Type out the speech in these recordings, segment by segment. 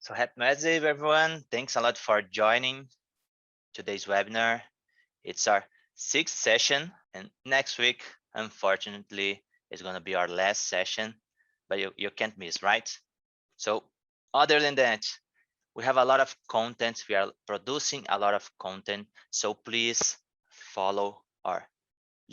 So happy Wednesday, everyone. Thanks a lot for joining today's webinar. It's our sixth session, and next week, unfortunately, is going to be our last session, but you can't miss, right? So other than that, we have a lot of content. We are producing a lot of content. So please follow our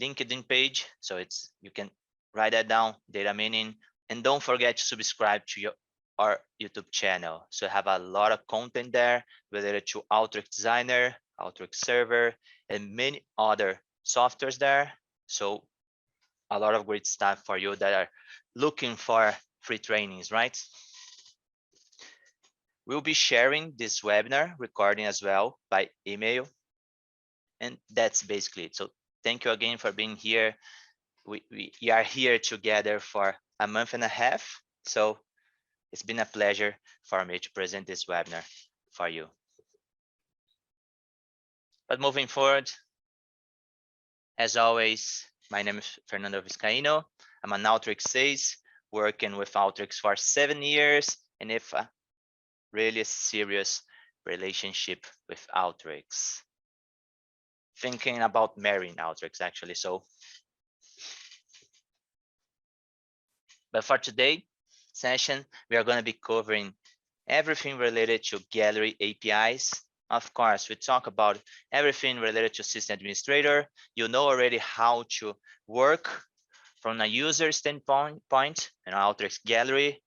LinkedIn page. So you can write that down, data meaning, and don't forget to subscribe to our YouTube channel. So I have a lot of content there related to Alteryx Designer, Alteryx Server, and many other softwares there. So a lot of great stuff for you that are looking for free trainings, right? We'll be sharing this webinar recording as well by email. And that's basically it. So thank you again for being here. We are here together for a month and a half. So it's been a pleasure for me to present this webinar for you. But moving forward, as always, my name is Fernando Vizcaino. I'm an Alteryx sales, working with Alteryx for 7 years, and have a really serious relationship with Alteryx. Thinking about marrying Alteryx, actually. But for today session, we are going to be covering everything related to gallery APIs. Of course, we talk about everything related to system administrator. You know already how to work from a user standpoint in Alteryx gallery.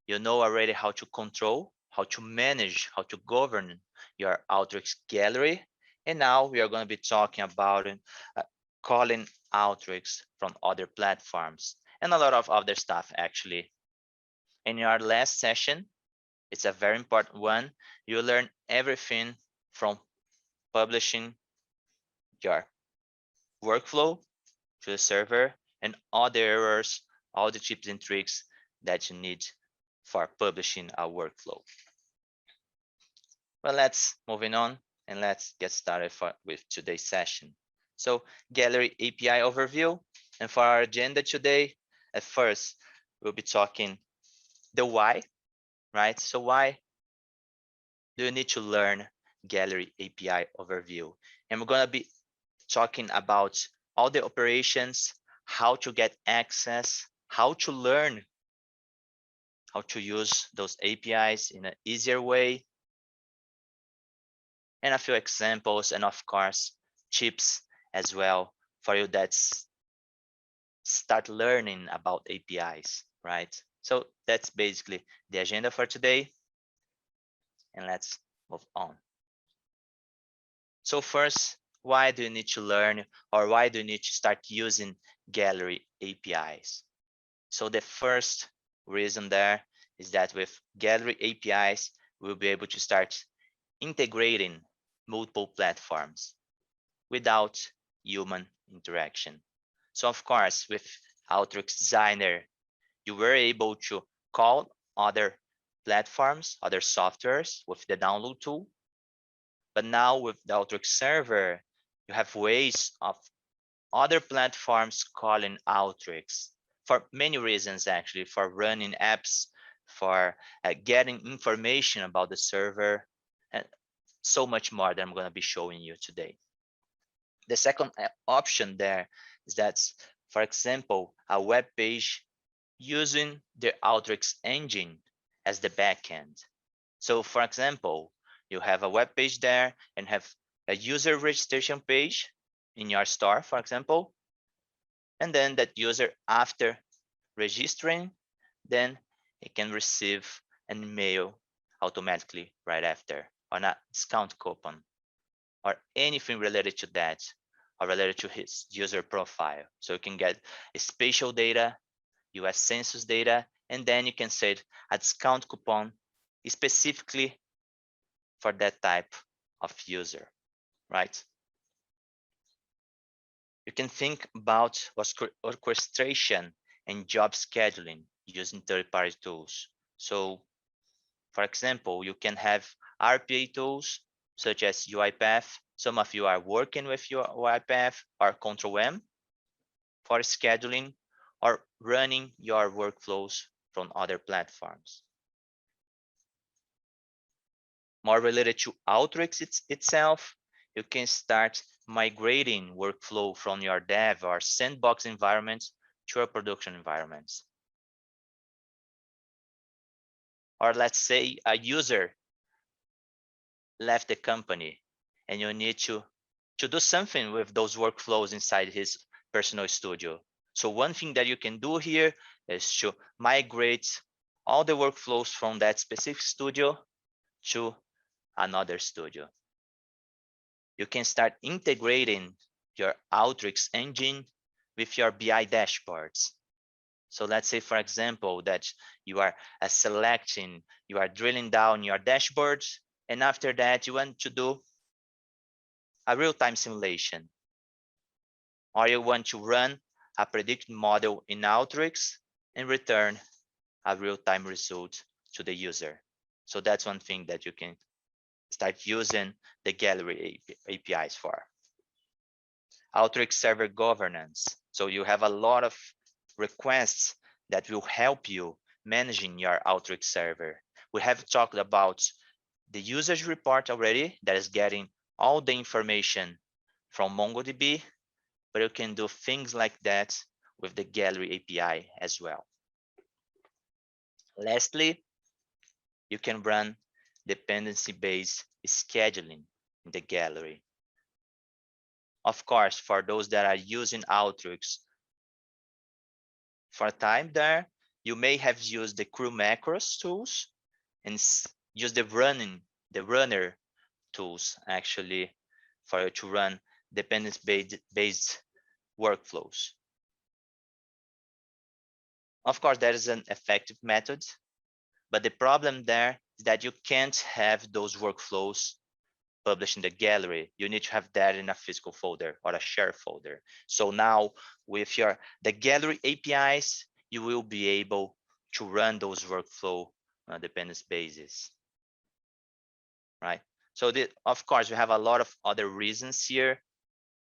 You know already how to control, how to manage, how to govern your Alteryx gallery. And now we are going to be talking about calling Alteryx from other platforms and a lot of other stuff actually. In our last session, it's a very important one. You learn everything from publishing your workflow to the server and all the errors, all the tips and tricks that you need for publishing a workflow. Well, let's moving on and let's get started with today's session. So gallery API overview. And for our agenda today, at first, we'll be talking the why, right? So why do you need to learn gallery API overview? And we're gonna be talking about all the operations, how to get access, how to learn, how to use those APIs in an easier way, and a few examples, and of course, tips as well for you that's start learning about APIs, right? So that's basically the agenda for today. And let's move on. So first, why do you need to learn, or why do you need to start using gallery APIs? So the first reason there is that with gallery APIs, we'll be able to start integrating multiple platforms without human interaction. So of course, with Alteryx Designer, you were able to call other platforms, other softwares with the download tool. But now with the Alteryx Server, you have ways of other platforms calling Alteryx for many reasons, actually, for running apps, for getting information about the server, and so much more that I'm going to be showing you today. The second option there is that, for example, a web page using the Alteryx engine as the backend. So for example, you have a web page there and have a user registration page in your store, for example, and then that user, after registering, then it can receive an email automatically right after on a discount coupon or anything related to that or related to his user profile. So you can get spatial data, US Census data, and then you can set a discount coupon specifically for that type of user, right? You can think about orchestration and job scheduling using third-party tools. So for example, you can have RPA tools such as UiPath. Some of you are working with UiPath or Control-M for scheduling or running your workflows from other platforms. more related to Alteryx itself, you can start migrating workflow from your dev or sandbox environments to your production environments. Or let's say a user left the company and you need to do something with those workflows inside his personal studio. So one thing that you can do here is to migrate all the workflows from that specific studio to another studio. You can start integrating your Alteryx engine with your BI dashboards. So let's say, for example, that you are selecting, you are drilling down your dashboards, and after that, you want to do a real-time simulation, or you want to run a prediction model in Alteryx and return a real-time result to the user. So that's one thing that you can start using the Gallery APIs for. Alteryx Server Governance. So you have a lot of requests that will help you managing your Alteryx server. We have talked about the usage report already, that is getting all the information from MongoDB, but you can do things like that with the Gallery API as well. Lastly, you can run dependency-based scheduling in the Gallery. Of course, for those that are using Alteryx for a time there, you may have used the crew macros tools and use the runner tools actually for you to run dependency-based workflows. Of course, that is an effective method, but the problem there is that you can't have those workflows published in the gallery. You need to have that in a physical folder or a share folder. So now with the gallery APIs, you will be able to run those workflow on a dependency basis, right? So of course, we have a lot of other reasons here.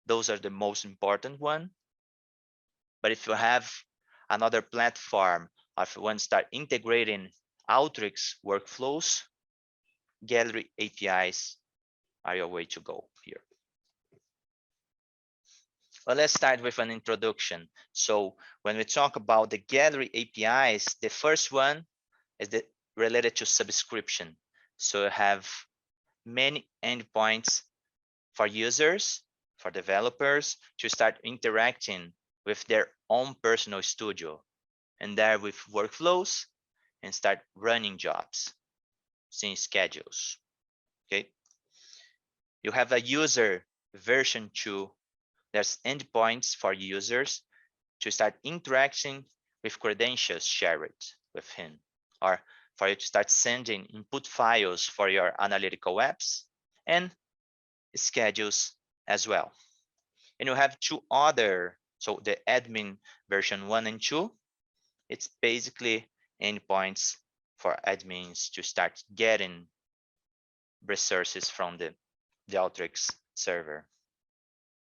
Those are the most important one. But if you have another platform, or if you want to start integrating Alteryx workflows, Gallery APIs are your way to go here. Well, let's start with an introduction. So when we talk about the Gallery APIs, the first one is related to subscription. So you have many endpoints for users, for developers to start interacting with their own personal studio, and there with workflows and start running jobs, seeing schedules. Okay. You have a user version 2. There's endpoints for users to start interacting with credentials shared with him, or for you to start sending input files for your analytical apps and schedules as well. And you have two other, so the admin version 1 and 2, it's basically endpoints for admins to start getting resources from the Alteryx server,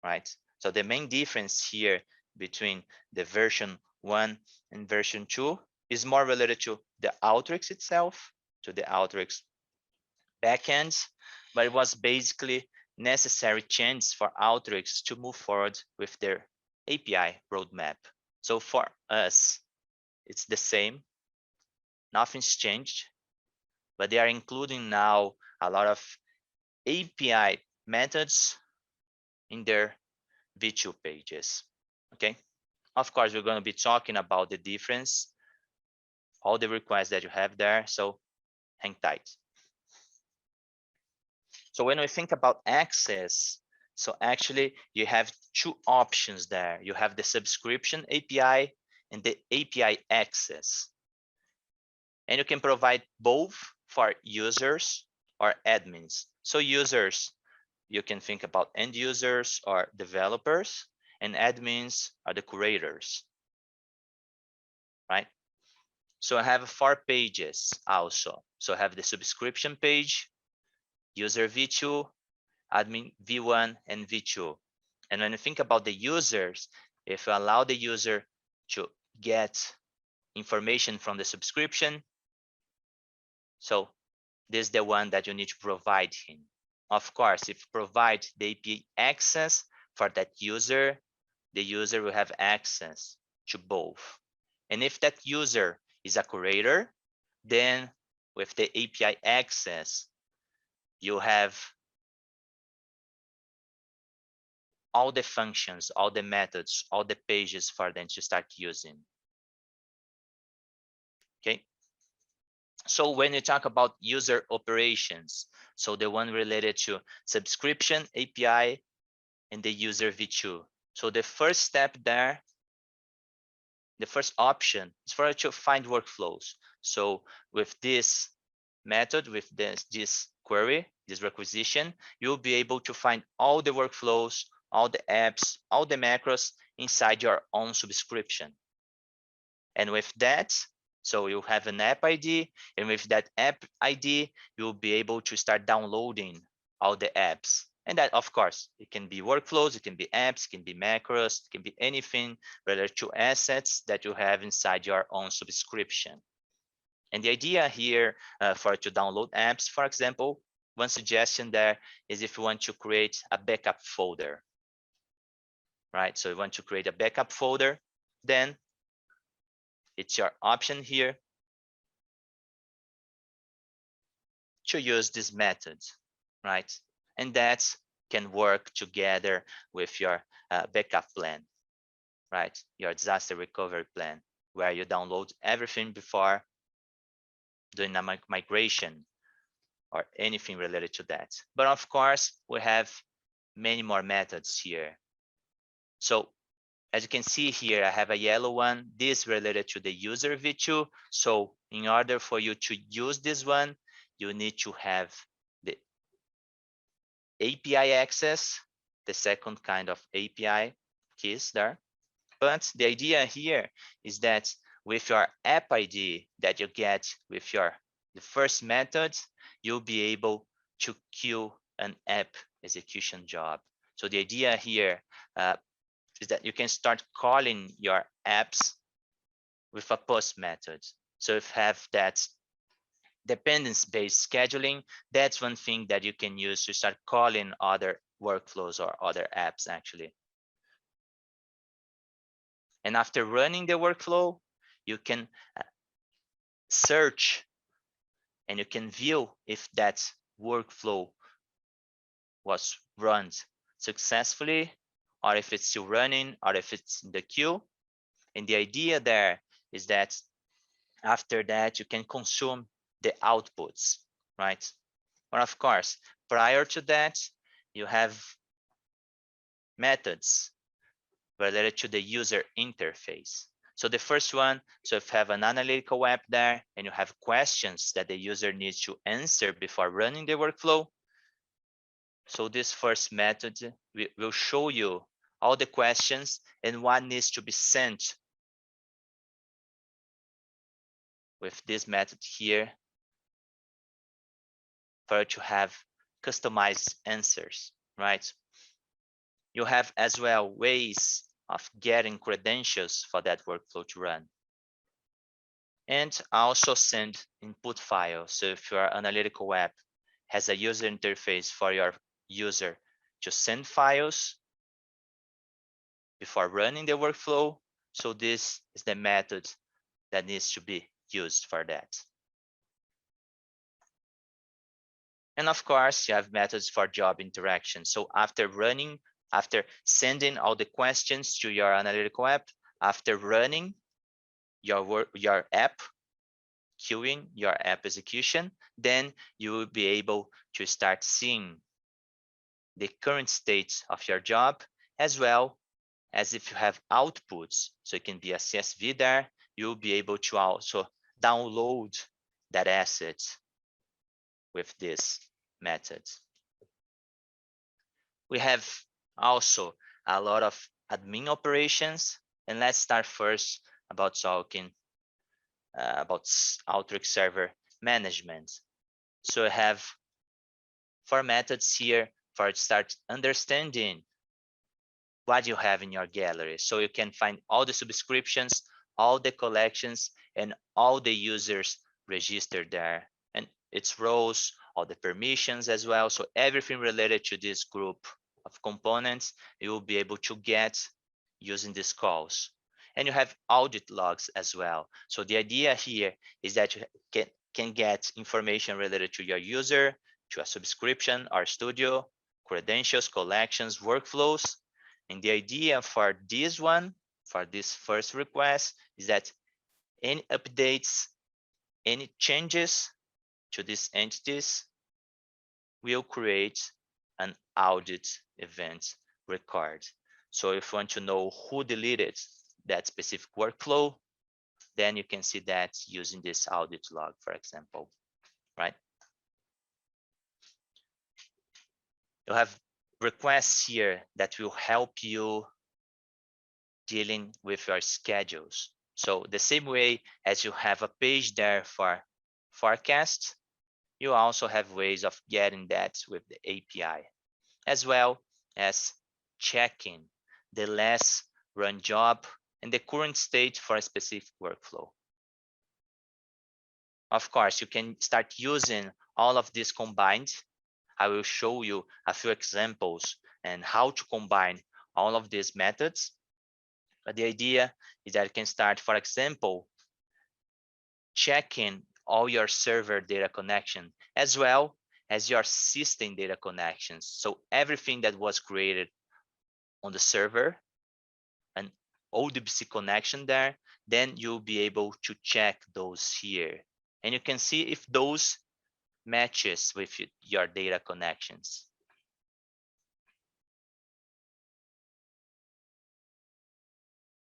right? So the main difference here between the version 1 and version 2 is more related to the Alteryx itself, to the Alteryx backends, but it was basically necessary change for Alteryx to move forward with their API roadmap. So for us, it's the same, nothing's changed, but they are including now a lot of API methods in their V2 pages, okay? Of course, we're going to be talking about the difference, all the requests that you have there, so hang tight. So when we think about access, so actually you have two options there. You have the subscription API and the API access. And you can provide both for users or admins. So users, you can think about end users or developers, and admins are the curators, right? So I have 4 pages also. So I have the subscription page, user V2, admin V1, and V2. And when you think about the users, if you allow the user to get information from the subscription, so This is the one that you need to provide him. Of course, if you provide the API access for that user, the user will have access to both. And if that user is a curator, then with the API access, you have all the functions, all the methods, all the pages for them to start using. Okay. So when you talk about user operations, so the one related to subscription API and the user V2. So the first step there, the first option is for you to find workflows. So with this method, with this query, this requisition, you'll be able to find all the workflows, all the apps, all the macros inside your own subscription. And with that, so you have an app ID, and with that app ID, you'll be able to start downloading all the apps. And that, of course, it can be workflows, it can be apps, it can be macros, it can be anything related to assets that you have inside your own subscription. And the idea here for to download apps, for example, one suggestion there is if you want to create a backup folder, right? So you want to create a backup folder, then it's your option here to use this method, right? And that can work together with your backup plan, right? Your disaster recovery plan, where you download everything before doing a migration or anything related to that. But of course, we have many more methods here. So as you can see here, I have a yellow one. This related to the user V2. So in order for you to use this one, you need to have the API access, the second kind of API keys there. But the idea here is that with your app ID that you get with the first method, you'll be able to queue an app execution job. So the idea here is that you can start calling your apps with a post method. So if you have that dependence-based scheduling, that's one thing that you can use to start calling other workflows or other apps actually. And after running the workflow, you can search and you can view if that workflow was run successfully, or if it's still running, or if it's in the queue. And the idea there is that after that, you can consume the outputs, right? But of course, prior to that, you have methods related to the user interface. So the first one, so if you have an analytical app there and you have questions that the user needs to answer before running the workflow, so this first method will show you all the questions and what needs to be sent with this method here for you to have customized answers, right? You have as well ways of getting credentials for that workflow to run. And also send input files. So if your analytical app has a user interface for your user to send files before running the workflow, so this is the method that needs to be used for that. And of course, you have methods for job interaction. So after sending all the questions to your analytical app, after running your app, queuing your app execution, then you will be able to start seeing the current state of your job, as well as if you have outputs. So it can be a CSV there, you'll be able to also download that asset with this method. We have also a lot of admin operations, and let's start first about talking about Alteryx Server Management. So I have 4 methods here for start understanding what you have in your gallery. So you can find all the subscriptions, all the collections, and all the users registered there. And its roles, all the permissions as well. So everything related to this group of components, you will be able to get using these calls. And you have audit logs as well. So the idea here is that you can get information related to your user, to a subscription, our studio, credentials, collections, workflows. And the idea for this one, for this first request, is that any updates, any changes to these entities will create an audit event record. So if you want to know who deleted that specific workflow, then you can see that using this audit log, for example, right? You have requests here that will help you dealing with your schedules. So the same way as you have a page there for forecast, you also have ways of getting that with the API, as well as checking the last run job and the current state for a specific workflow. Of course, you can start using all of this combined. I will show you a few examples and how to combine all of these methods. But the idea is that you can start, for example, checking all your server data connection as well as your system data connections. So everything that was created on the server, an ODBC connection there, then you'll be able to check those here. And you can see if those matches with your data connections.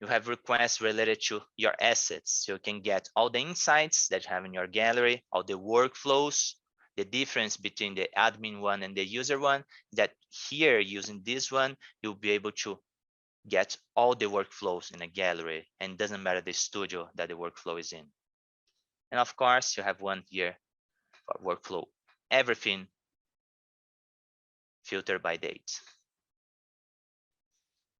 You have requests related to your assets. So you can get all the insights that you have in your gallery, all the workflows, the difference between the admin one and the user one, that here using this one, you'll be able to get all the workflows in a gallery, and it doesn't matter the studio that the workflow is in. And of course, you have one here for workflow, everything filtered by date.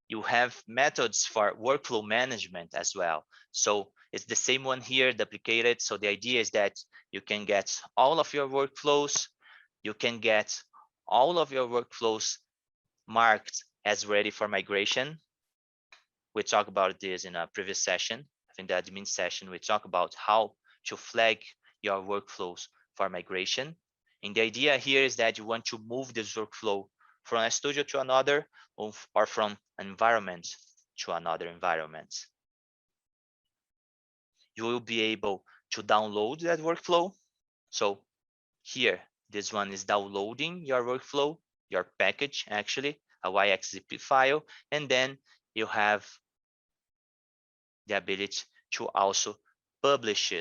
You have methods for workflow management as well. So it's the same one here, duplicated. So the idea is that you can get all of your workflows. You can get all of your workflows marked as ready for migration. We talked about this in a previous session. I think the admin session, we talked about how to flag your workflows for migration. And the idea here is that you want to move this workflow from a studio to another, or from an environment to another environment. You will be able to download that workflow. So here, this one is downloading your workflow, your package, actually, a YXZP file, and then you have the ability to also publish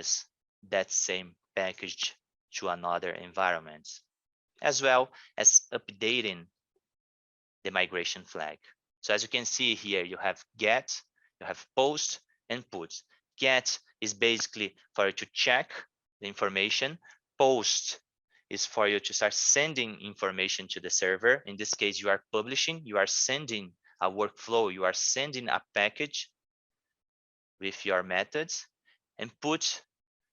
that same package to another environment, as well as updating the migration flag. So as you can see here, you have get, you have post, and put. Get is basically for you to check the information. Post is for you to start sending information to the server. In this case, you are publishing, you are sending a workflow, you are sending a package with your methods. And put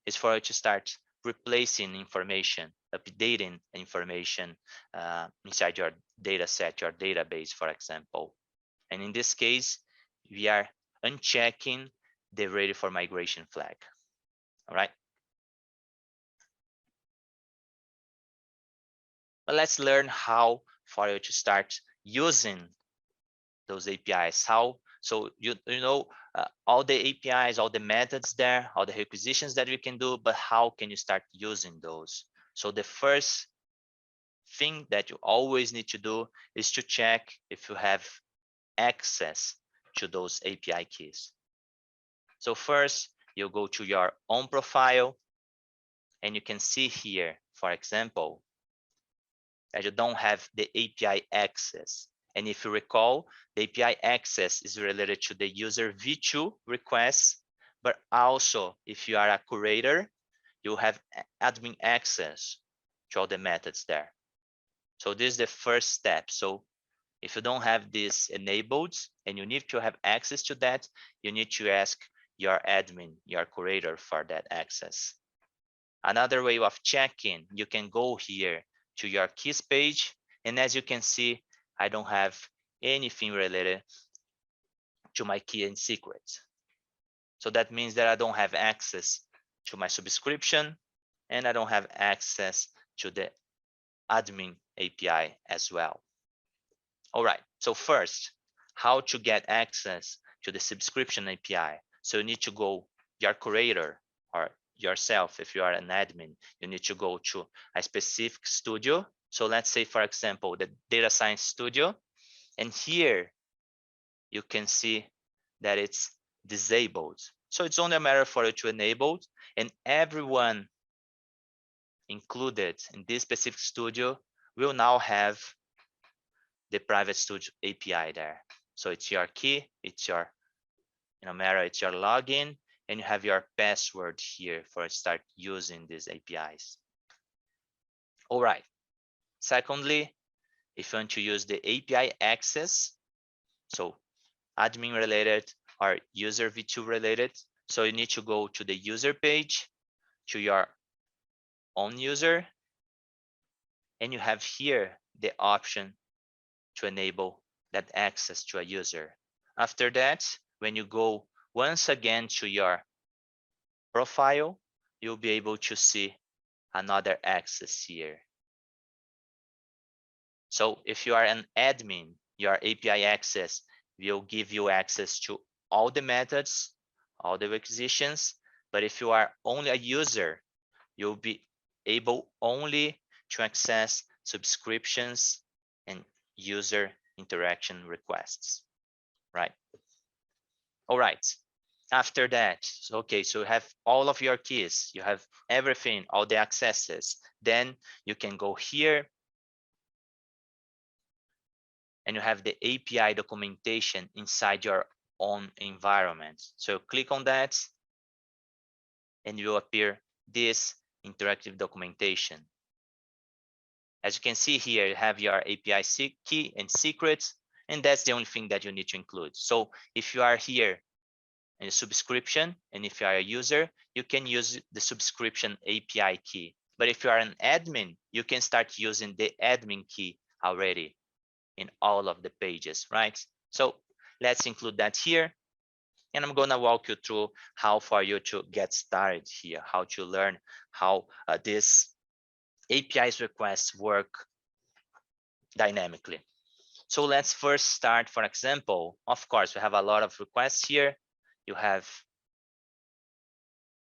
is for you to start replacing information, updating information inside your data set, your database, for example. And in this case, we are unchecking the ready for migration flag. All right. But let's learn how for you to start using those APIs. How? So you know all the APIs, all the methods there, all the requisitions that we can do, but how can you start using those? So the first thing that you always need to do is to check if you have access to those API keys. So first, you go to your own profile, and you can see here, for example, that you don't have the API access. And if you recall, the API access is related to the user v2 requests, but also if you are a curator, you have admin access to all the methods there. So this is the first step. So if you don't have this enabled and you need to have access to that, you need to ask your admin, your curator, for that access. Another way of checking, you can go here to your keys page, and as you can see, I don't have anything related to my key and secrets. So that means that I don't have access to my subscription, and I don't have access to the admin API as well. All right, so first, how to get access to the subscription API. So you need to go, your curator or yourself, if you are an admin, you need to go to a specific studio. So let's say, for example, the data science studio. And here you can see that it's disabled. So it's only a matter for it to enable, and everyone included in this specific studio will now have the private studio API there. So it's your key, it's your matter, it's your login, and you have your password here for start using these APIs. All right. Secondly, if you want to use the API access, so admin related or user v2 related, so you need to go to the user page, to your own user, and you have here the option to enable that access to a user. After that, when you go once again to your profile, you'll be able to see another access here. So if you are an admin, your API access will give you access to all the methods, all the requisitions. But if you are only a user, you'll be able only to access subscriptions and user interaction requests, right? All right. After that, okay, so you have all of your keys, you have everything, all the accesses. Then you can go here and you have the API documentation inside your own environment. So click on that and you will appear this interactive documentation. As you can see here, you have your API key and secrets, and that's the only thing that you need to include. So if you are here in a subscription, and if you are a user, you can use the subscription API key. But if you are an admin, you can start using the admin key already in all of the pages, right? So let's include that here. And I'm gonna walk you through how for you to get started here, how to learn how this API's requests work dynamically. So let's first start, for example, of course, we have a lot of requests here. You have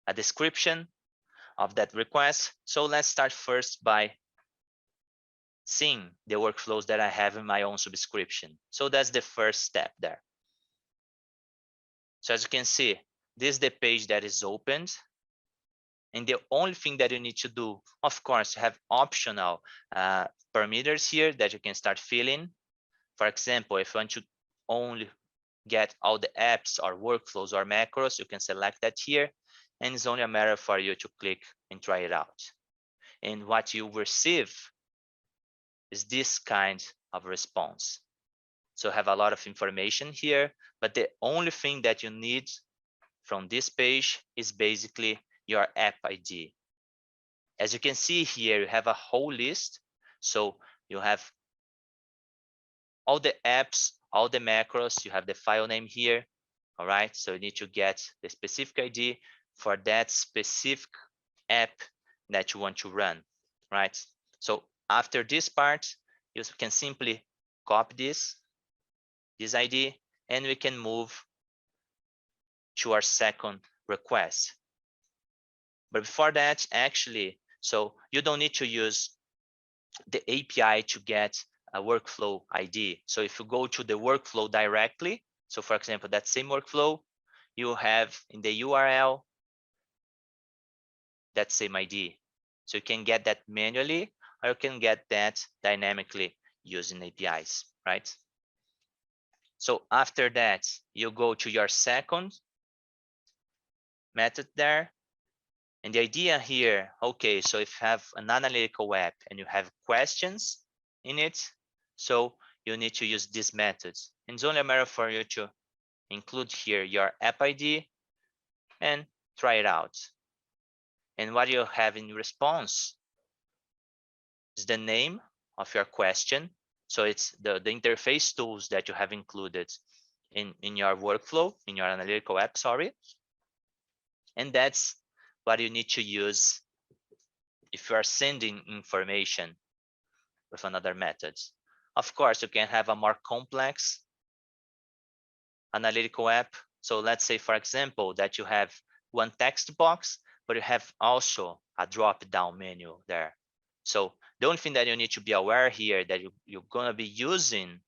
a description of that request. So let's start first by seeing the workflows that I have in my own subscription. So that's the first step there. So as you can see, this is the page that is opened. And the only thing that you need to do, of course, you have optional parameters here that you can start filling. For example, if you want to only get all the apps or workflows or macros, you can select that here. And it's only a matter for you to click and try it out. And what you receive is this kind of response. So have a lot of information here, but the only thing that you need from this page is basically your app ID. As you can see here, you have a whole list. So you have all the apps, all the macros, you have the file name here. All right, so you need to get the specific ID for that specific app that you want to run, right? So after this part, you can simply copy this ID, and we can move to our second request. But before that, actually, so you don't need to use the API to get a workflow ID. So if you go to the workflow directly, so for example, that same workflow, you have in the URL that same ID. So you can get that manually, or you can get that dynamically using APIs, right? So after that, you go to your second method there. And the idea here, okay, so if you have an analytical app and you have questions in it, so you need to use these methods. And it's only a matter for you to include here your app ID and try it out. And what you have in response is the name of your question. So it's the interface tools that you have included in your workflow, in your analytical app, sorry. And that's what you need to use if you are sending information with another methods. Of course, you can have a more complex analytical app. So let's say, for example, that you have one text box, but you have also a drop-down menu there. So the only thing that you need to be aware here that you're gonna be using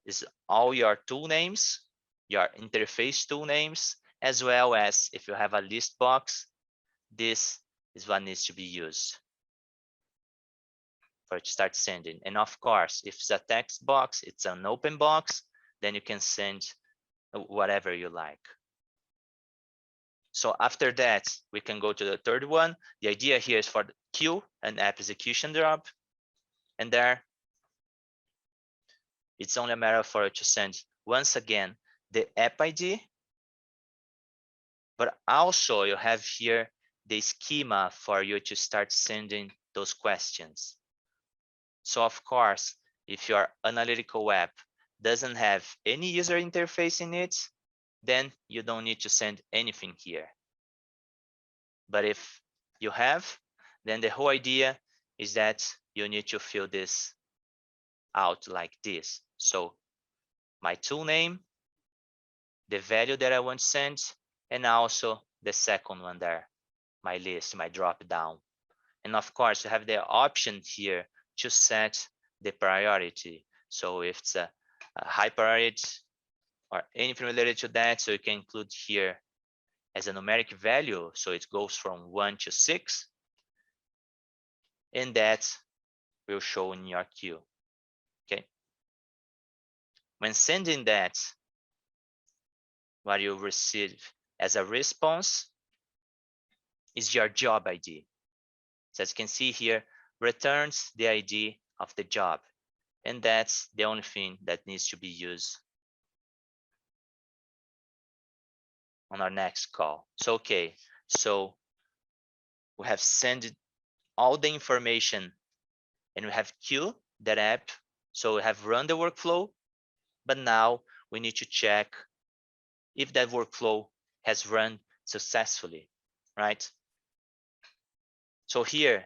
is all your tool names, your interface tool names, as well as if you have a list box, this is what needs to be used for it to start sending. And of course, if it's a text box, it's an open box, then you can send whatever you like. So after that, we can go to the third one. The idea here is for the queue and app execution drop. And there, it's only a matter for it to send, once again, the app ID, but also you have here the schema for you to start sending those questions. So of course, if your analytical app doesn't have any user interface in it, then you don't need to send anything here. But if you have, then the whole idea is that you need to fill this out like this. So my tool name, the value that I want to send, and also the second one there, my list, my drop down. And of course, you have the option here to set the priority. So if it's a high priority or anything related to that, so you can include here as a numeric value. So it goes from 1 to 6. And that will show in your queue. Okay. When sending that, what you receive as a response is your job ID. So as you can see here, returns the ID of the job. And that's the only thing that needs to be used on our next call. So, okay, so we have sent all the information and we have queued that app. So we have run the workflow, but now we need to check if that workflow has run successfully, right? So here,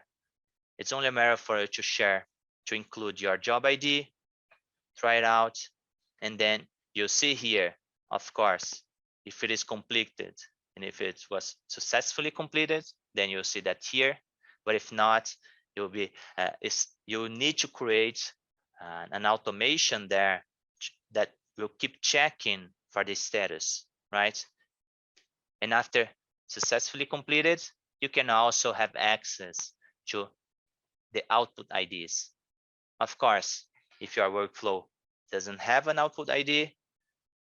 it's only a matter for you to share, to include your job ID, try it out, and then you'll see here, of course, if it is completed and if it was successfully completed, then you'll see that here. But if not, you'll be you'll need to create an automation there that will keep checking for the status, right? And after successfully completed, you can also have access to the output IDs. Of course, if your workflow doesn't have an output ID,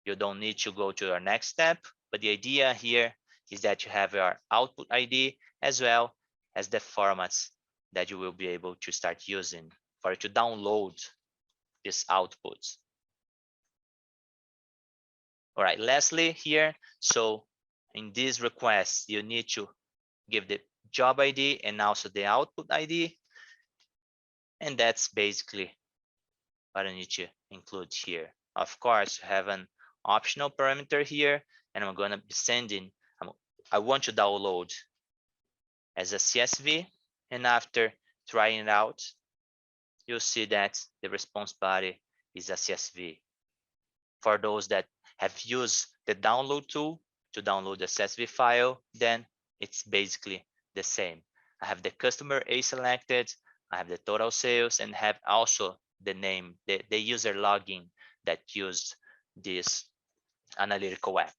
you don't need to go to your next step. But the idea here is that you have your output ID as well as the formats that you will be able to start using for you to download this output. All right, lastly here, so in this request, you need to give the job ID and also the output ID. And that's basically what I need to include here. Of course, you have an optional parameter here, and I'm going to be sending, I want to download as a CSV. And after trying it out, you'll see that the response body is a CSV. For those that have used the download tool to download the CSV file, then it's basically the same. I have the customer A selected, I have the total sales, and have also the name, the user login that used this analytical app,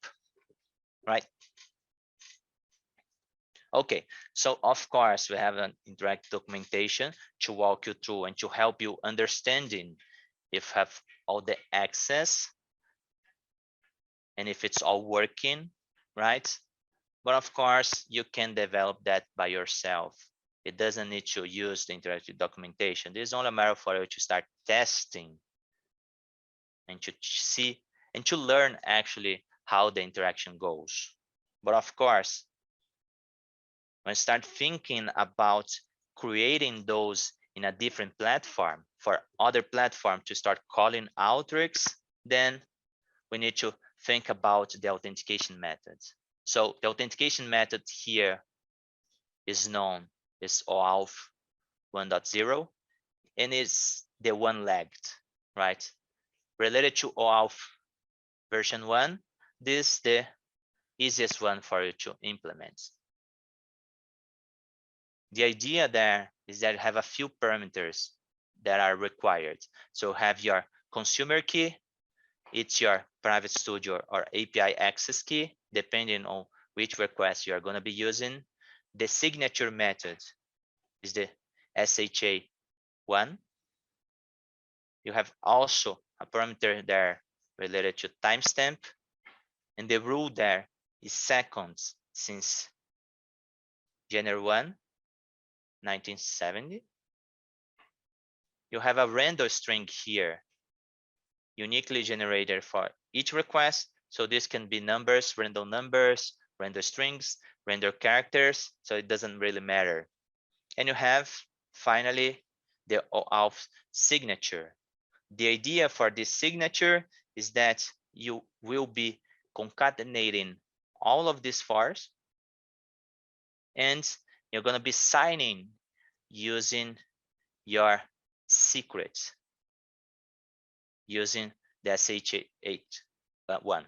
right? Okay, so of course we have an interactive documentation to walk you through and to help you understanding if you have all the access and if it's all working, right? But of course, you can develop that by yourself. It doesn't need to use the interactive documentation. This is only a matter for you to start testing and to see and to learn actually how the interaction goes. But of course, When you start thinking about creating those in a different platform for other platform to start calling Alteryx, then we need to think about the authentication methods. So the authentication method here is known as OAuth 1.0 and is the one-legged, right? Related to OAuth version 1, this is the easiest one for you to implement. The idea there is that you have a few parameters that are required. So have your consumer key, it's your private studio or API access key, depending on which request you are going to be using. The signature method is the SHA-1. You have also a parameter there related to timestamp, and the rule there is seconds since January 1, 1970. You have a random string here, uniquely generated for each request. So this can be numbers, random strings, random characters. So it doesn't really matter. And you have finally the OAuth signature. The idea for this signature is that you will be concatenating all of these files, and you're going to be signing using your secret, using the SHA-1.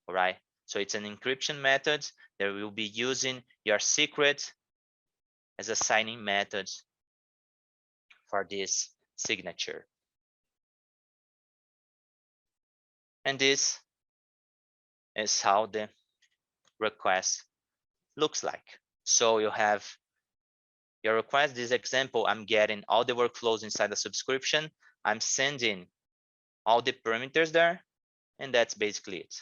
All right. So it's an encryption method that will be using your secret as a signing method for this signature. And this is how the request looks like. So you have your request. This example, I'm getting all the workflows inside the subscription. I'm sending all the parameters there, and that's basically it.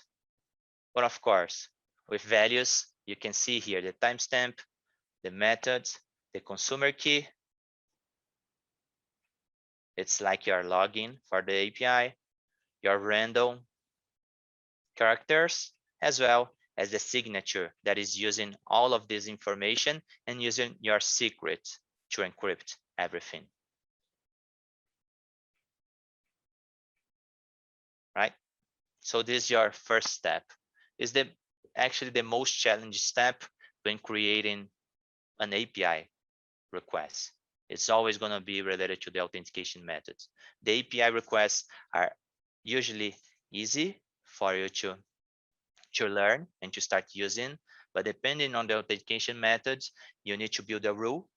But of course, with values, you can see here the timestamp, the methods, the consumer key. It's like your login for the API, your random characters, as well as the signature that is using all of this information and using your secret to encrypt everything. Right? So this is your first step. Is actually the most challenging step when creating an API request. It's always going to be related to the authentication methods. The API requests are usually easy for you to learn and to start using, but depending on the authentication methods, you need to build a rule.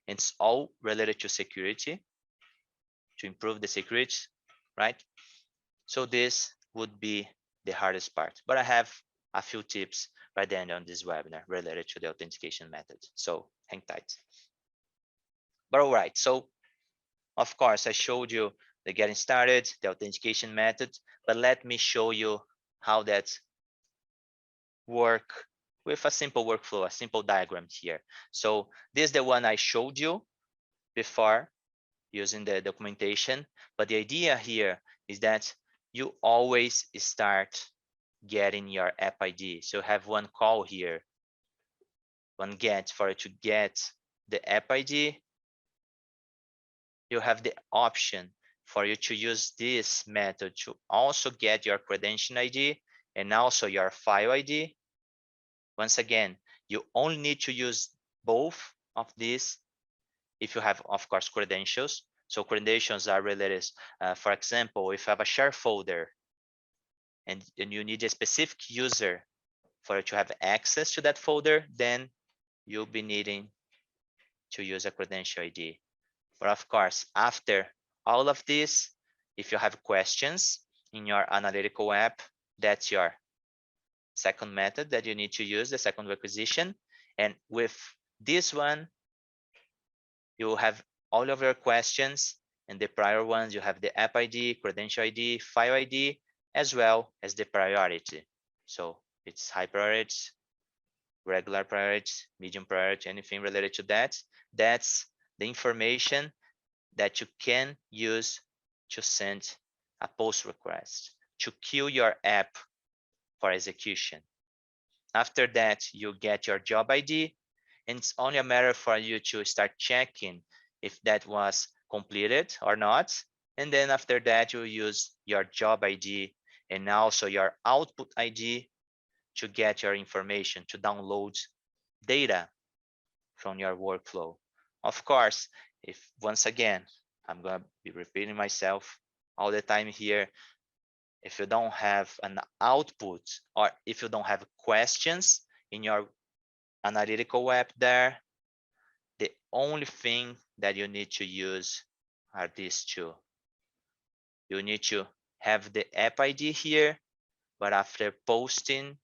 It's all related to security, to improve the security, right? So this would be the hardest part, but I have a few tips by the end of this webinar related to the authentication methods. So hang tight. But all right, so of course I showed you the getting started, the authentication method, but let me show you how that work with a simple workflow, a simple diagram here. So this is the one I showed you before using the documentation, but the idea here is that you always start getting your app ID. So have one call here, one get for you to get the app ID. You have the option for you to use this method to also get your credential ID and also your file ID. Once again, you only need to use both of these if you have, of course, credentials. So credentials are related, for example, if you have a share folder and you need a specific user for you to have access to that folder, then you'll be needing to use a credential ID. But of course, after all of this, if you have questions in your analytical app, that's your second method that you need to use, the second requisition. And with this one, you will have all of your questions, and the prior ones, you have the app ID, credential ID, file ID, as well as the priority. So it's high priority, regular priority, medium priority, anything related to that. That's the information that you can use to send a post request, to queue your app for execution. After that, you get your job ID And it's only a matter for you to start checking if that was completed or not. And then after that, you use your job ID and also your output ID to get your information, to download data from your workflow. Of course, if once again, I'm going to be repeating myself all the time here, if you don't have an output or if you don't have questions in your analytical app there, the only thing that you need to use are these two. You need to have the app ID here, but after posting,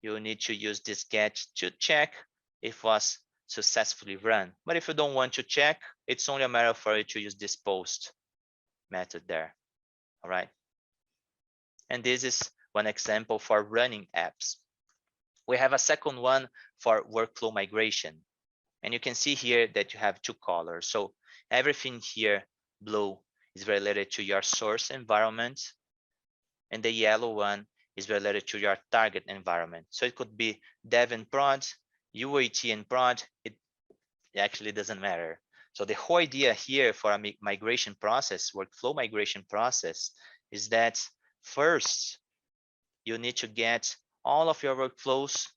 you need to use this get to check if it was successfully run. But if you don't want to check, it's only a matter for you to use this post method there. All right. And this is one example for running apps. We have a second one for workflow migration. And you can see here that you have two colors. So everything here, blue, is related to your source environment, and the yellow one is related to your target environment. So it could be dev and prod, UAT and prod, it actually doesn't matter. So the whole idea here for a migration process, workflow migration process, is that first, you need to get all of your workflows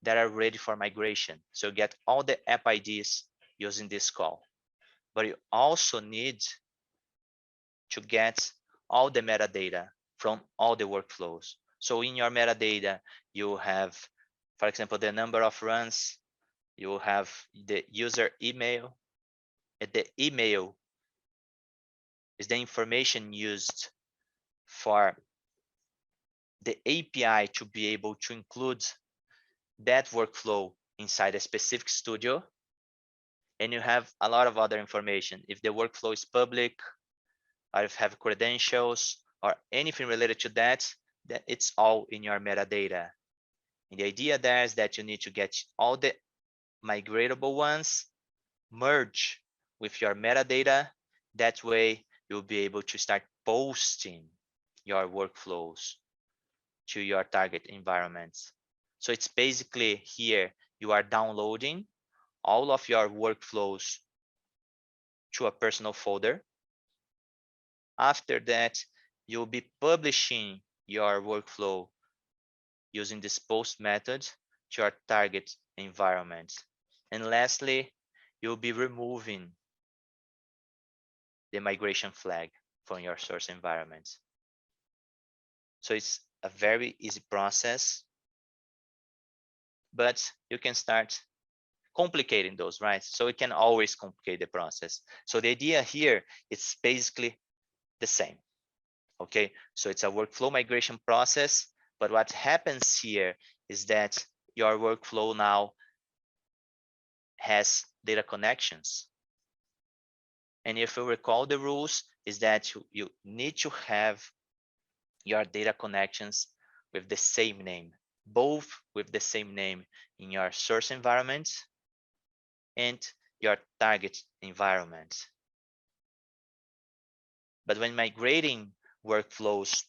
that are ready for migration. So you get all the app IDs using this call. But you also need to get all the metadata from all the workflows. So in your metadata, you have, for example, the number of runs, you have the user email, and the email is the information used for the API to be able to include that workflow inside a specific studio. And you have a lot of other information. If the workflow is public, or if you have credentials or anything related to that, it's all in your metadata. And the idea there is that you need to get all the migratable ones merge with your metadata. That way, you'll be able to start posting your workflows to your target environments. So it's basically here, you are downloading all of your workflows to a personal folder. After that, you'll be publishing your workflow using this post method to your target environment. And lastly, you'll be removing the migration flag from your source environment. So it's a very easy process, but you can start complicating those, right? So it can always complicate the process. So the idea here is basically the same. Okay, so it's a workflow migration process, but what happens here is that your workflow now has data connections. And if you recall, the rules is that you need to have your data connections with the same name, both with the same name in your source environment and your target environment. But when migrating workflows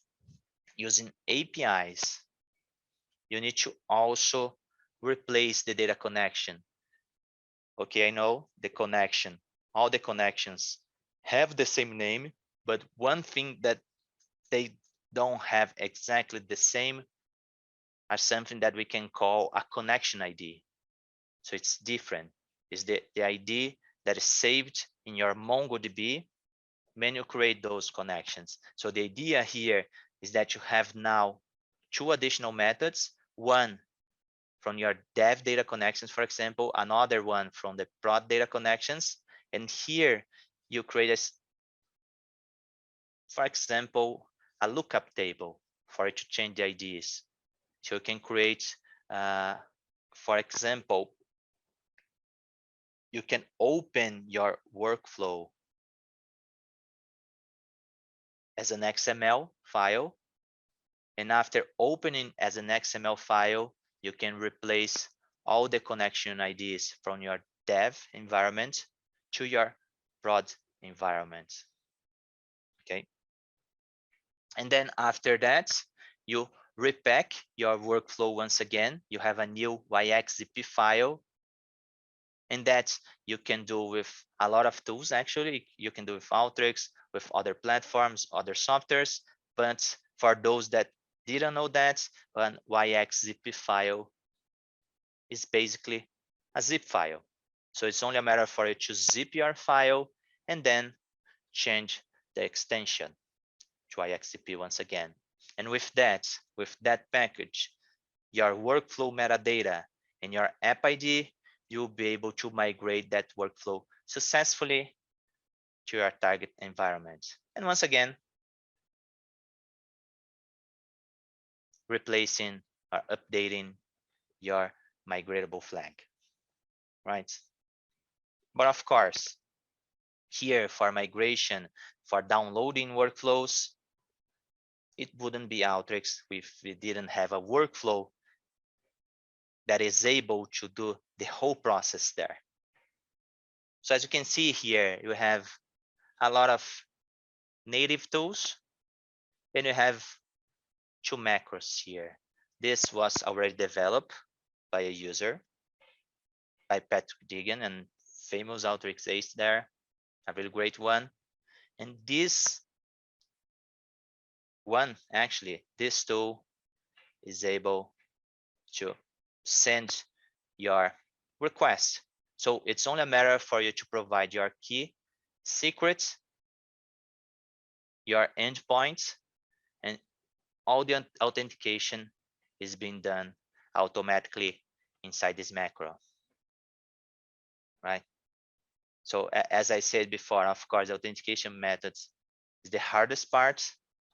using APIs, you need to also replace the data connection. Okay, I know the connection, all the connections have the same name, but one thing that they don't have exactly the same are something that we can call a connection ID. So it's different. It's the ID that is saved in your MongoDB when you create those connections. So the idea here is that you have now two additional methods, one from your dev data connections, for example, another one from the prod data connections. And here you create, for example, a lookup table for it to change the IDs. So you can create, for example, you can open your workflow as an XML file. And after opening as an XML file, you can replace all the connection IDs from your dev environment to your prod environment. Okay. And then after that, you repack your workflow once again. You have a new YXZP file And that you can do with a lot of tools. Actually, you can do with Alteryx, with other platforms, other softwares. But for those that didn't know that, an YXZP file is basically a zip file. So it's only a matter for you to zip your file and then change the extension to IXCP once again. And with that package, your workflow metadata and your app ID, you'll be able to migrate that workflow successfully to your target environment. And once again, replacing or updating your migratable flag, right? But of course, here for migration, for downloading workflows, it wouldn't be Alteryx if we didn't have a workflow that is able to do the whole process there. So as you can see here, you have a lot of native tools and you have two macros here. This was already developed by a user, by Patrick Deegan, and famous Alteryx Ace there, a really great one. And this one, actually, this tool is able to send your request. So it's only a matter for you to provide your key, secrets, your endpoints, and all the authentication is being done automatically inside this macro, right? So as I said before, of course, authentication methods is the hardest part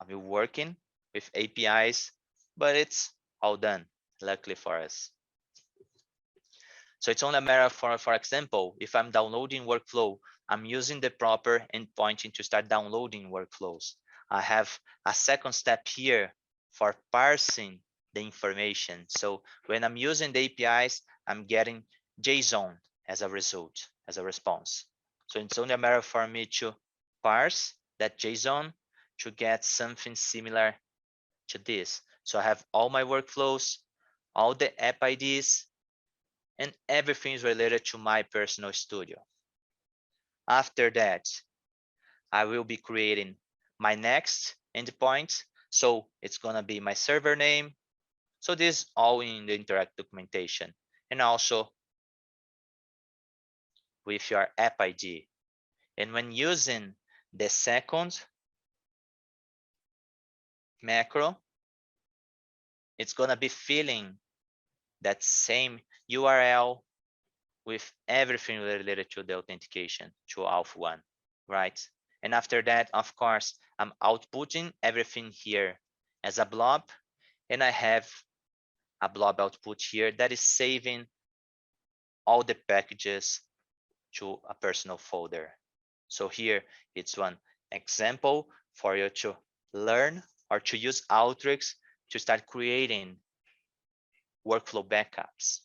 of you working with APIs, but it's all done, luckily for us. So it's only a matter for example, if I'm downloading workflow, I'm using the proper endpointing to start downloading workflows. I have a second step here for parsing the information. So when I'm using the APIs, I'm getting JSON as a result, as a response. So it's only a matter for me to parse that JSON to get something similar to this. So I have all my workflows, all the app IDs, and everything is related to my personal studio. After that, I will be creating my next endpoint. So it's gonna be my server name. So this is all in the Interact documentation, and also with your app ID. And when using the second macro, it's gonna be filling that same URL with everything related to the authentication to Auth1, right? And after that, of course, I'm outputting everything here as a blob, and I have a blob output here that is saving all the packages to a personal folder. So here it's one example for you to learn or to use Alteryx to start creating workflow backups.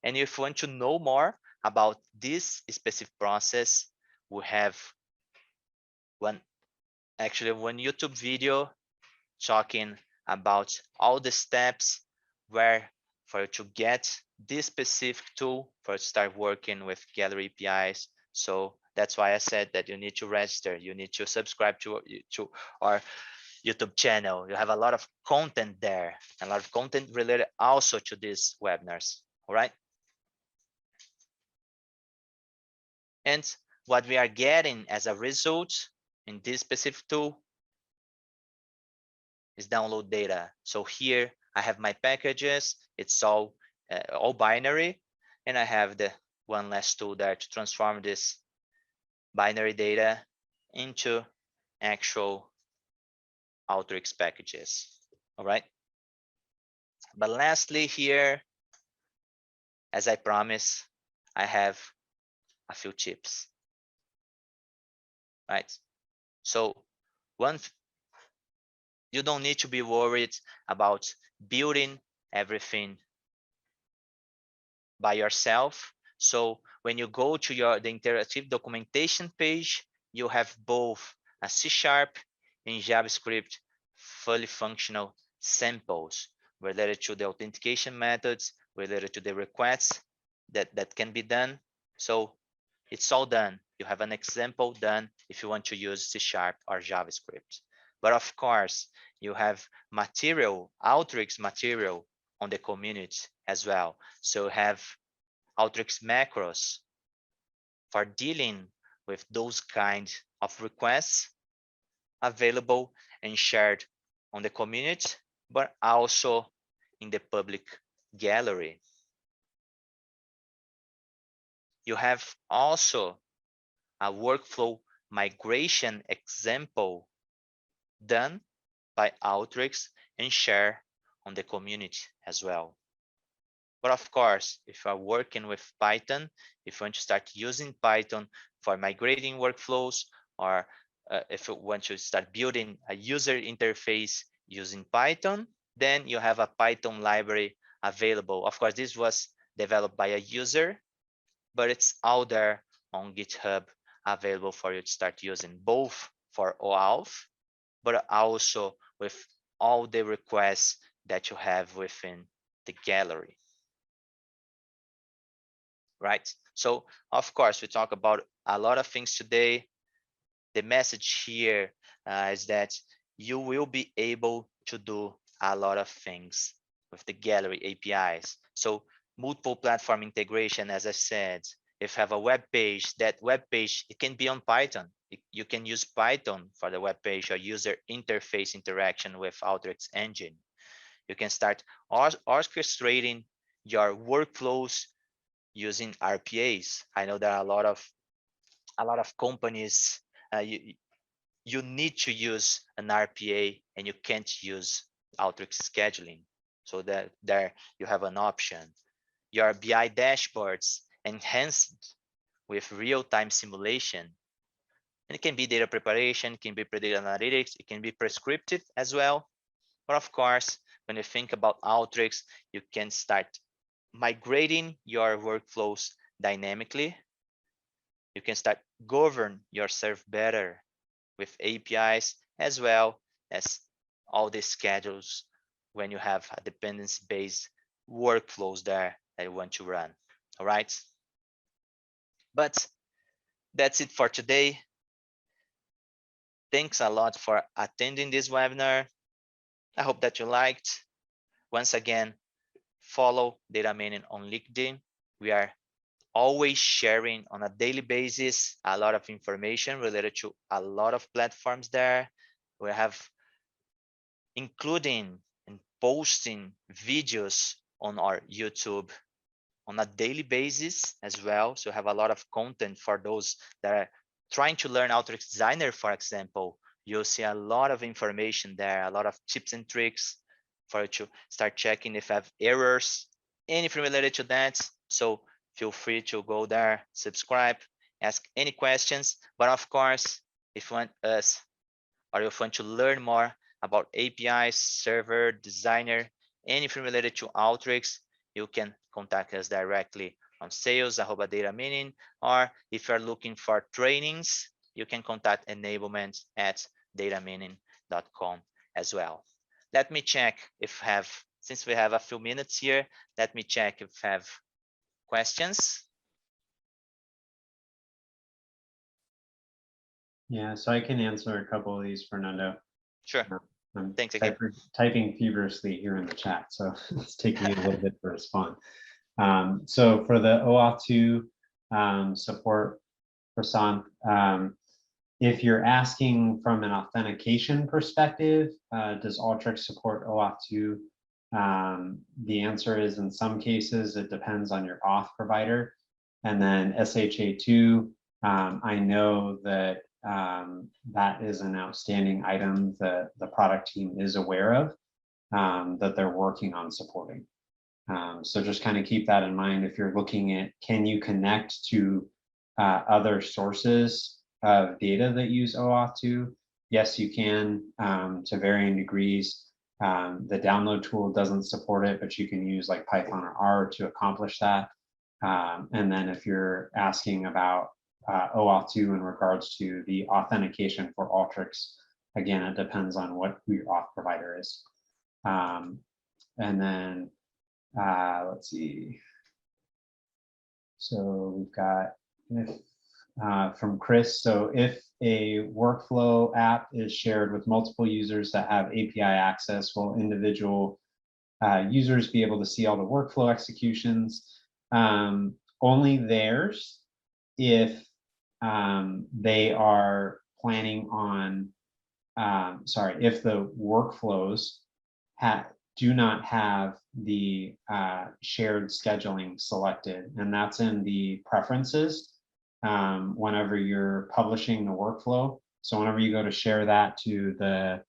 And if you want to know more about this specific process, we have one YouTube video talking about all the steps where for you to get this specific tool for you to start working with Gallery APIs. So that's why I said that you need to register, you need to subscribe to our YouTube channel. You have a lot of content there, a lot of content related also to these webinars. All right. And what we are getting as a result in this specific tool is download data. So here I have my packages. It's all binary, and I have the one last tool there to transform this binary data into actual Alteryx packages. All right. But lastly here, as I promised, I have a few tips, right? So one, you don't need to be worried about building everything by yourself. So when you go to the interactive documentation page, you have both a C# and JavaScript fully functional samples related to the authentication methods, related to the requests, that can be done. So it's all done. You have an example done if you want to use C# or JavaScript. But of course, you have material, Alteryx material on the community as well. So you have Alteryx macros for dealing with those kind of requests available and shared on the community, but also in the public gallery. You have also a workflow migration example done by Alteryx and share on the community as well. But of course, if you are working with Python, if you want to start using Python for migrating workflows, or if you want to start building a user interface using Python, then you have a Python library available. Of course, this was developed by a user, but it's out there on GitHub available for you to start using, both for OAuth, but also with all the requests that you have within the gallery. Right? So of course, we talk about a lot of things today. The message here is that you will be able to do a lot of things with the gallery APIs. So multiple platform integration, as I said, if you have a web page, that web page, it can be on Python. You can use Python for the web page or user interface interaction with Alteryx engine. You can start orchestrating your workflows using RPAs. I know there are a lot of companies you need to use an RPA and you can't use Alteryx scheduling. So that there you have an option. Your BI dashboards enhanced with real-time simulation. And it can be data preparation, it can be predictive analytics, it can be prescriptive as well. But of course, when you think about Alteryx, you can start migrating your workflows dynamically. You can start govern yourself better with APIs, as well as all the schedules when you have a dependency-based workflows there that you want to run. All right. But that's it for today. Thanks a lot for attending this webinar. I hope that you liked. Once again, follow Data Mining on LinkedIn. We are always sharing on a daily basis a lot of information related to a lot of platforms there. We have including and posting videos on our YouTube on a daily basis as well. So have a lot of content for those that are trying to learn Alteryx Designer, for example. You'll see a lot of information there, a lot of tips and tricks for you to start checking if you have errors, anything related to that. So feel free to go there, subscribe, ask any questions. But of course, if you want us or if you want to learn more about APIs, server, designer, anything related to Alteryx, you can contact us directly on sales@datamining, or if you're looking for trainings, you can contact enablement@datamining.com as well. Let me check if since we have a few minutes here, let me check if I have questions. Yeah, so I can answer a couple of these, Fernando. Sure. I'm Thanks again. typing feverishly here in the chat, so it's taking me a little bit to respond. So for the OAuth 2 support, Prasant, if you're asking from an authentication perspective, does Alteryx support OAuth 2? The answer is in some cases, it depends on your auth provider. And then SHA-2, I know that that is an outstanding item that the product team is aware of, that they're working on supporting. So just kind of keep that in mind if you're looking at, can you connect to other sources of data that use OAuth 2? Yes, you can, to varying degrees. The download tool doesn't support it, but you can use like Python or R to accomplish that. And then if you're asking about OAuth 2 in regards to the authentication for Alteryx, again, it depends on who your auth provider is. And then let's see. So we've got from Chris. So if a workflow app is shared with multiple users that have API access, will individual users be able to see all the workflow executions? Only theirs if they are planning on, sorry, if the workflows do not have the shared scheduling selected, and that's in the preferences whenever you're publishing the workflow. So whenever you go to share that to the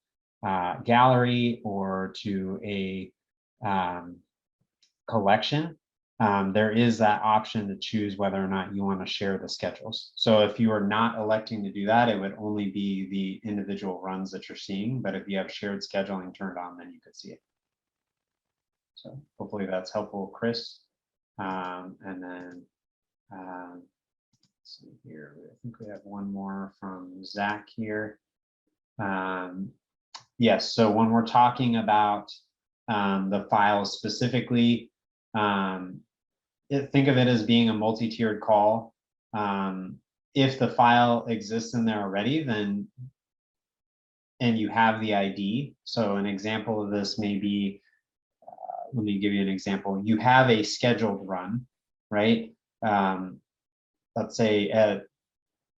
gallery or to a collection, there is that option to choose whether or not you want to share the schedules. So if you are not electing to do that, it would only be the individual runs that you're seeing. But if you have shared scheduling turned on, then you could see it. So hopefully that's helpful, Chris. And then let's see here. I think we have one more from Zach here. Yes, so when we're talking about the files specifically, think of it as being a multi-tiered call. If the file exists in there already, then and you have the ID. So an example of this may be, let me give you an example. You have a scheduled run, right? Let's say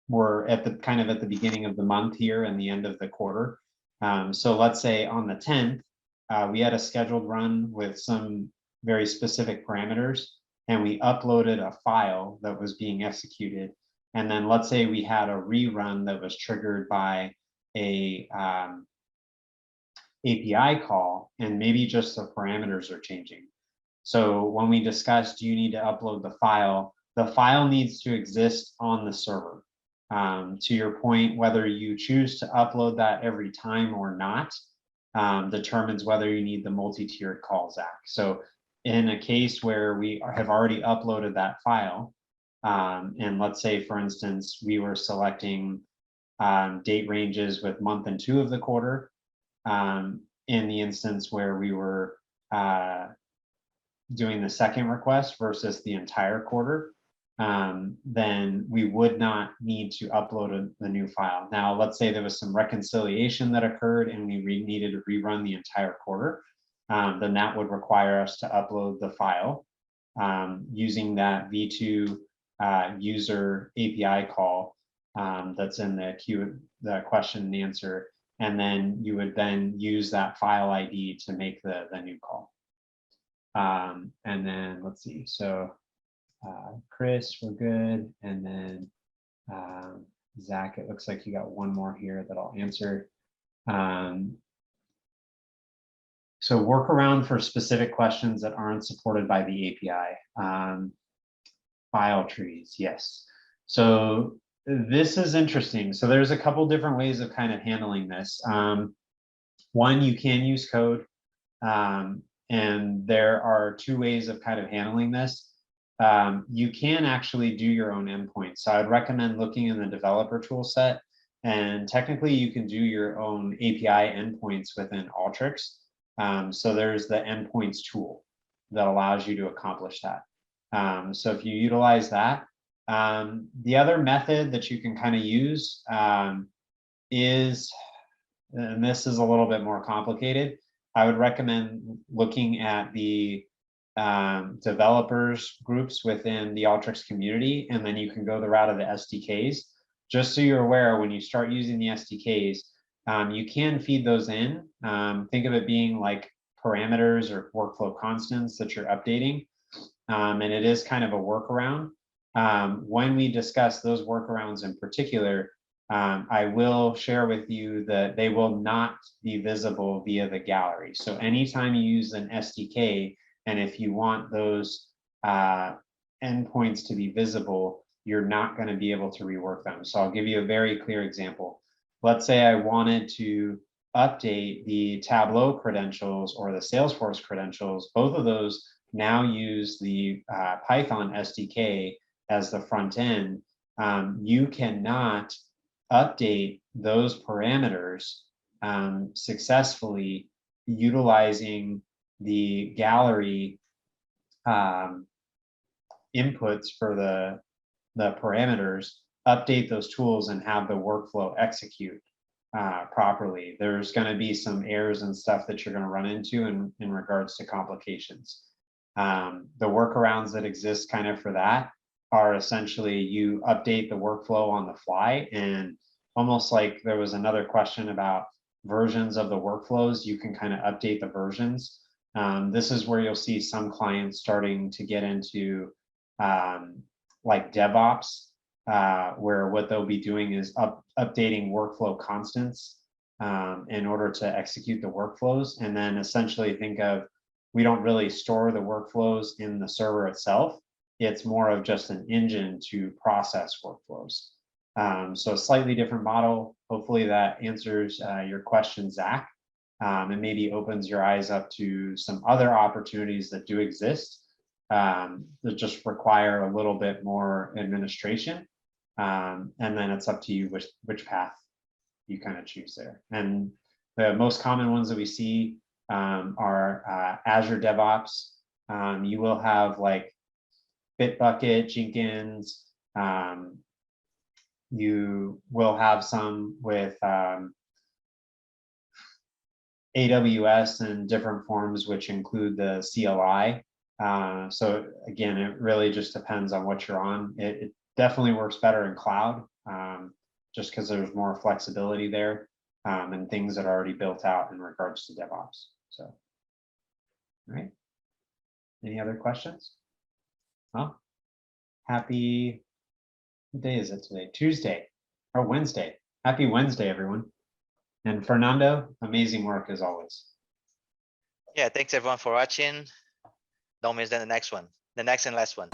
we're at the kind of at the beginning of the month here and the end of the quarter. So let's say on the 10th, we had a scheduled run with some very specific parameters, and we uploaded a file that was being executed. And then let's say we had a rerun that was triggered by a API call, and maybe just the parameters are changing. So when we discuss, do you need to upload the file needs to exist on the server. To your point, whether you choose to upload that every time or not determines whether you need the multi-tiered call, Zach. So in a case where we have already uploaded that file, and let's say, for instance, we were selecting date ranges with month and 2 of the quarter, in the instance where we were doing the second request versus the entire quarter, then we would not need to upload the new file. Now, let's say there was some reconciliation that occurred and we needed to rerun the entire quarter, then that would require us to upload the file using that V2 user API call that's in the question and answer. And then you would then use that file ID to make the new call. And then let's see, so Chris, we're good. And then Zach, it looks like you got one more here that I'll answer. So workaround for specific questions that aren't supported by the API. File trees, yes. So this is interesting. So there's a couple different ways of kind of handling this. One, you can use code. And there are 2 ways of kind of handling this. You can actually do your own endpoints. So I'd recommend looking in the developer tool set, and technically you can do your own API endpoints within Alteryx. So there's the endpoints tool that allows you to accomplish that. So if you utilize that, the other method that you can kind of use is, and this is a little bit more complicated, I would recommend looking at the developers groups within the Alteryx community, and then you can go the route of the SDKs. Just so you're aware, when you start using the SDKs, you can feed those in. Think of it being like parameters or workflow constants that you're updating. And it is kind of a workaround. When we discuss those workarounds in particular, I will share with you that they will not be visible via the gallery. So anytime you use an SDK, and if you want those endpoints to be visible, you're not going to be able to rework them. So I'll give you a very clear example. Let's say I wanted to update the Tableau credentials or the Salesforce credentials. Both of those now use the Python SDK as the front end. You cannot update those parameters successfully utilizing the gallery inputs for the parameters, update those tools and have the workflow execute properly. There's going to be some errors and stuff that you're going to run into in regards to complications. The workarounds that exist kind of for that are essentially you update the workflow on the fly, and almost like there was another question about versions of the workflows, you can kind of update the versions. This is where you'll see some clients starting to get into like DevOps, where what they'll be doing is updating workflow constants in order to execute the workflows. And then essentially think of, we don't really store the workflows in the server itself. It's more of just an engine to process workflows. So a slightly different model. Hopefully that answers your question, Zach, and maybe opens your eyes up to some other opportunities that do exist that just require a little bit more administration. And then it's up to you which path you kind of choose there. And the most common ones that we see are Azure DevOps. You will have like Bitbucket, Jenkins. You will have some with AWS and different forms, which include the CLI. So again, it really just depends on what you're on. It definitely works better in cloud, just because there's more flexibility there and things that are already built out in regards to DevOps. So, all right. Any other questions? Well, happy, what day is it today? Tuesday or Wednesday. Happy Wednesday, everyone. And Fernando, amazing work as always. Yeah, thanks everyone for watching. Don't miss the next one, the next and last one.